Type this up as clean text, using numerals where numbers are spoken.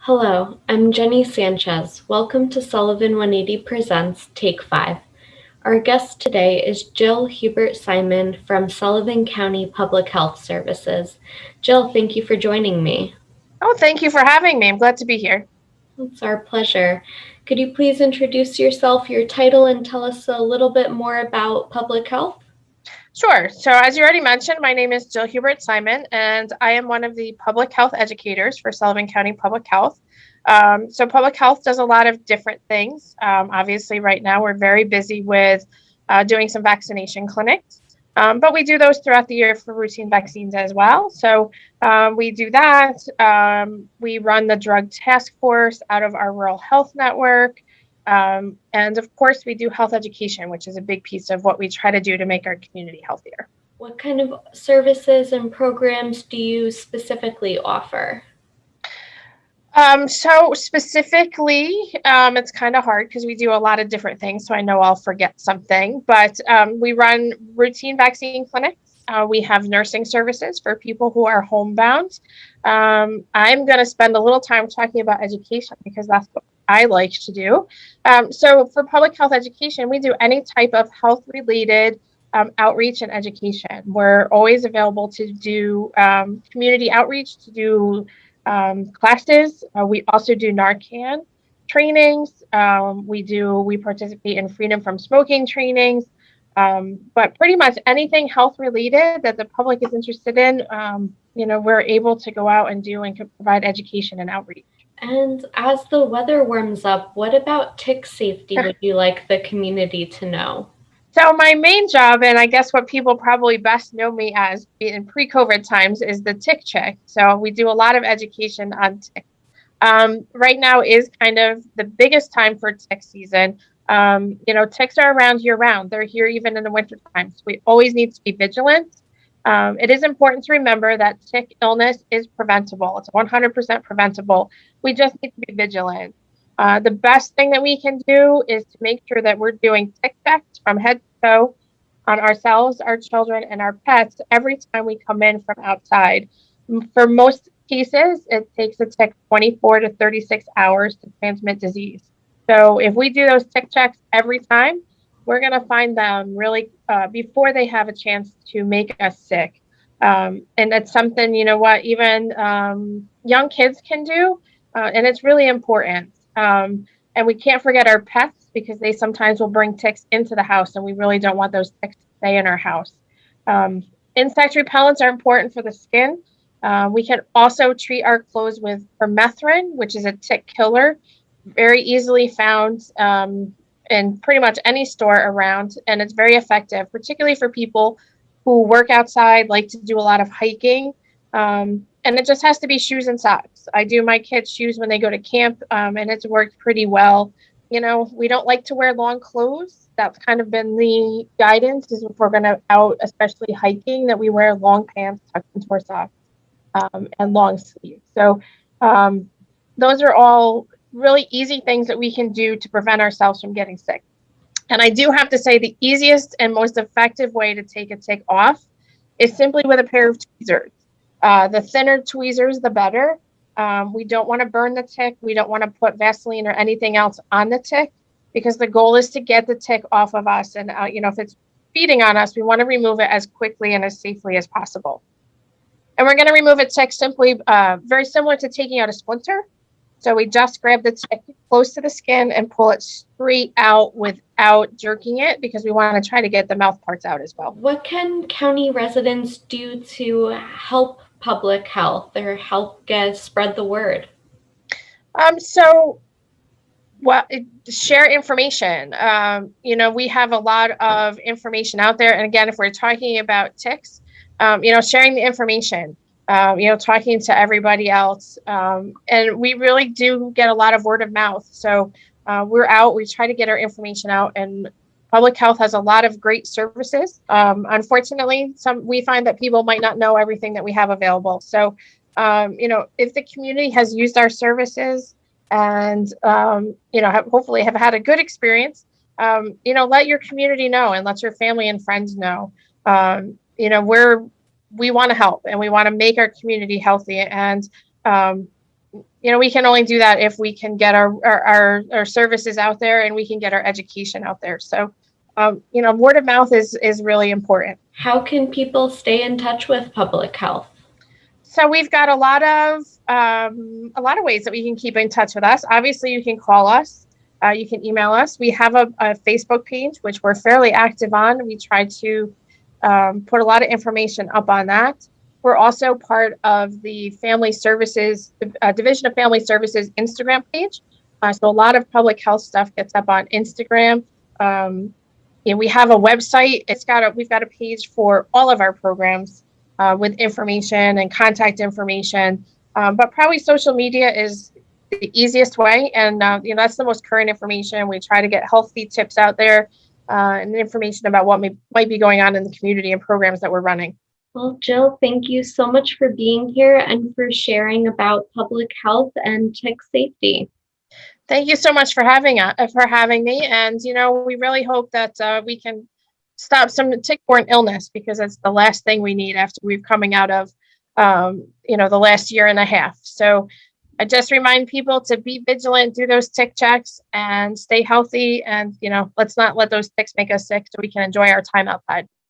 Hello, I'm Jenny Sanchez. Welcome to Sullivan 180 Presents Take 5. Our guest today is Jill Hubert Simon from Sullivan County Public Health Services. Jill, thank you for joining me. Oh, thank you for having me. I'm glad to be here. It's our pleasure. Could you please introduce yourself, your title, and tell us a little bit more about public health? Sure. So, as you already mentioned, my name is Jill Hubert Simon, and I am one of the public health educators for Sullivan County Public Health. Public health does a lot of different things. Obviously, right now we're very busy with doing some vaccination clinics, but we do those throughout the year for routine vaccines as well. We do that. We run the drug task force out of our rural health network. And of course, we do health education, which is a big piece of what we try to do to make our community healthier. What kind of services and programs do you specifically offer? It's kind of hard because we do a lot of different things. So I know I'll forget something, but we run routine vaccine clinics. We have nursing services for people who are homebound. I'm going to spend a little time talking about education because that's what I like to do. So for public health education, we do any type of health related outreach and education. We're always available to do community outreach, to do classes. We also do Narcan trainings. We participate in freedom from smoking trainings. But pretty much anything health related that the public is interested in, we're able to go out and do and provide education and outreach. And as the weather warms up, what about tick safety would you like the community to know? So my main job, and I guess what people probably best know me as in pre-COVID times, is the tick check. So we do a lot of education on ticks. Right now is kind of the biggest time for tick season. Ticks are around year round. They're here even in the winter time. So we always need to be vigilant. It is important to remember that tick illness is preventable. It's 100% preventable. We just need to be vigilant. The best thing that we can do is to make sure that we're doing tick checks from head to toe on ourselves, our children, and our pets every time we come in from outside. For most cases, it takes a tick 24 to 36 hours to transmit disease. So if we do those tick checks every time, we're going to find them really before they have a chance to make us sick. And that's something, even young kids can do. And it's really important. And we can't forget our pets because they sometimes will bring ticks into the house, and we really don't want those ticks to stay in our house. Insect repellents are important for the skin. We can also treat our clothes with permethrin, which is a tick killer, very easily found in pretty much any store around, and it's very effective, particularly for people who work outside, like to do a lot of hiking. And it just has to be shoes and socks. I do my kids' shoes when they go to camp, and it's worked pretty well. We don't like to wear long clothes. That's kind of been the guidance is if we're going to out, especially hiking, that we wear long pants tucked into our socks and long sleeves. So those are all really easy things that we can do to prevent ourselves from getting sick. And I do have to say the easiest and most effective way to take a tick off is simply with a pair of tweezers. The thinner tweezers, the better. We don't want to burn the tick. We don't want to put Vaseline or anything else on the tick because the goal is to get the tick off of us. And, if it's feeding on us, we want to remove it as quickly and as safely as possible. And we're going to remove a tick simply very similar to taking out a splinter. So we just grab the tick close to the skin and pull it straight out without jerking it because we want to try to get the mouth parts out as well. What can county residents do to help public health or help spread the word? Share information. We have a lot of information out there. And again, if we're talking about ticks, sharing the information. Talking to everybody else. And we really do get a lot of word of mouth. So we're out, we try to get our information out, and public health has a lot of great services. Unfortunately, we find that people might not know everything that we have available. So, if the community has used our services and, hopefully have had a good experience, let your community know and let your family and friends know. We want to help and we want to make our community healthy. And we can only do that if we can get our services out there and we can get our education out there. So, word of mouth is really important. How can people stay in touch with public health? So we've got a lot of ways that we can keep in touch with us. Obviously, you can call us. You can email us. We have a Facebook page, which we're fairly active on. We try to put a lot of information up on that. We're also part of the Family Services, Division of Family Services Instagram page. So a lot of public health stuff gets up on Instagram. We have a website. We've got a page for all of our programs with information and contact information. But probably social media is the easiest way. And, that's the most current information. We try to get healthy tips out there and information about what might be going on in the community and programs that we're running. Well, Jill, thank you so much for being here and for sharing about public health and tick safety. Thank you so much for having me. And, we really hope that we can stop some tick-borne illness, because it's the last thing we need after we're coming out of, the last year and a half. So I just remind people to be vigilant, do those tick checks, and stay healthy. And, let's not let those ticks make us sick so we can enjoy our time outside.